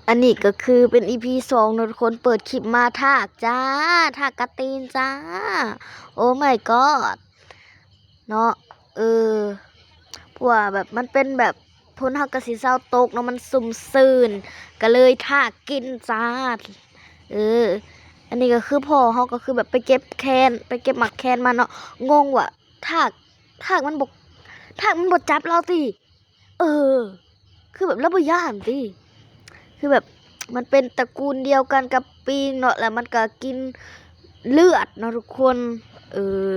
อันนี้ก็คือเป็นอีพี2เนอะทุกคนเปิดคลิปมาทากจ้าทากกระตีนจ้าโอ้ my god เนาะเออเพราะว่าแบบมันเป็นแบบพ้นเฮากะสิเศร้าตกเนาะมันสุ่มซื่นก็เลยทากกินจ้าเอออันนี้ก็คือพ่อเฮาก็คือแบบไปเก็บแคนไปเก็บหมักแคนมาเนาะงงว่ะทากทากมันบกทากมันบ่จับเราติเออคือแบบเราบ่ย่านติคือแบบมันเป็นตระกูลเดียวกันกับปิงเนาะแล้วมันก็กินเลือดเนาะทุกคนเออ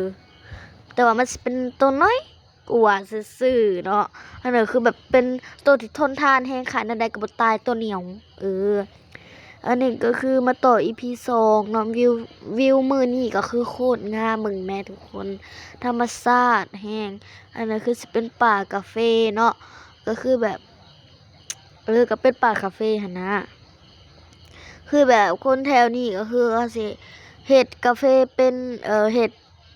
แต่ว่ามันสิเป็นตัวน้อยกว่าซื่อๆเนาะอันนั้นคือแบบเป็นตัวที่ทนทานแฮงขายนั่นใดก็บ่ตายตัวเหนียวเอออันนี้ก็คือมาต่อ EP 2เนาะวิวมื้อนี้ก็คือโคตรงามมึงแม่ทุกคนธรรมชาติแฮงอันนั้นคือสิเป็นป่ากาเฟเนาะก็คือแบบก็เป็นป่าคาเฟ่หั่นนะคือแบบคนแถวนี้ก็คือเขาสิเฮ็ดกาแฟเป็นเฮ็ด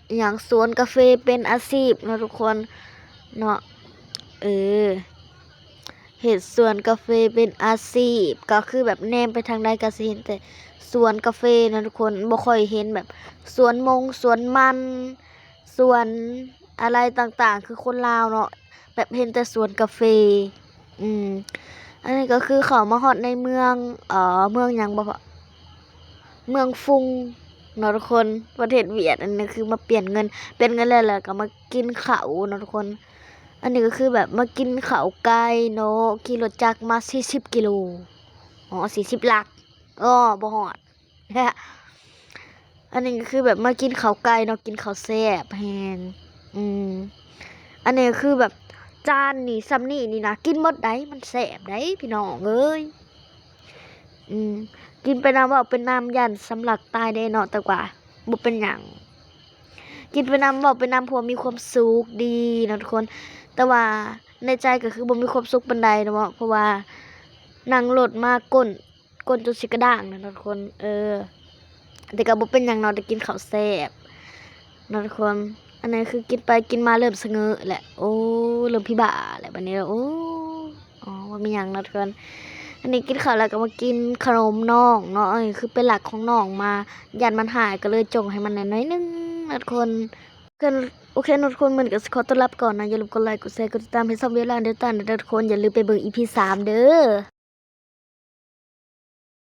อหยังสวนกาแฟเป็นอาชีพเนาะทุกคนเนาะเออเฮ็ดสวนกาแฟเป็นอาชีพก็คือแบบแนมไปทางใดก็สิเห็นแต่สวนกาแฟนะทุกคนบ่ค่อยเห็นแบบสวนสวนมันสวนอะไรต่างๆคือคนลาวเนาะแบบเห็นแต่สวนกาแฟอืม อันนี้ก็คือเขามาฮอดในเมืองเมืองหยังบ่พอเมืองฟุงเนาะทุกคนประเทศเวียดอันนี้คือมาเปลี่ยนเงินแล้วก็มากินข้าวเนาะทุกคนอันนี้ก็คือแบบมากินข้าวไก่เนาะขี่รถจักรมา40กิโลอ๋อ40ลักอ้อบ่ฮอดอันนี้ก็คือแบบมากินข้าวไก่เนาะกินข้าวแซ่บแฮงอืมอันนี้ก็คือแบบจานนี่ซ้ำนี่นะกินหมดได้มันแซ่บได้พี่น้องเอ้ยอืมกินไปน้ำว่าเป็นน้ำยันสำหรับตายได้เนาะแต่กว่าบ่เป็นหยังกินไปน้ำว่าเป็นน้ำพวมีความสุขดีนะทุกคนแต่ว่าในใจก็คือบ่มีความสุขปานใดเนาะเพราะว่านั่งรถมาก้นจนสิกระด้างนะทุกคนแต่ก็บ่เป็นหยังเนาะได้กินข้าวแซ่บเนาะทุกคนอันนี้คือกินไปกินมาเริ่มสะเงอะแหละโอ้เริ่มพิบ่าแหละบัดนี้โอ้อ๋อว่ามีหยังเนาะทุกคนอันนี้กินข้าวแล้วก็มากินขนมน้องเนาะอันนี้คือเป็นหลักของน้องมายันมันหายก็เลยจงให้มันน้อยๆนึงนะทุกคนโอเคนะทุกคนมันก็ขอต้อนรับก่อนนะอย่าลืมกดไลค์กดแชร์กดติดตามให้ซับเวลาเดี๋ยวตามนะทุกคนอย่าลืมไปเบิ่ง EP 3เด้อ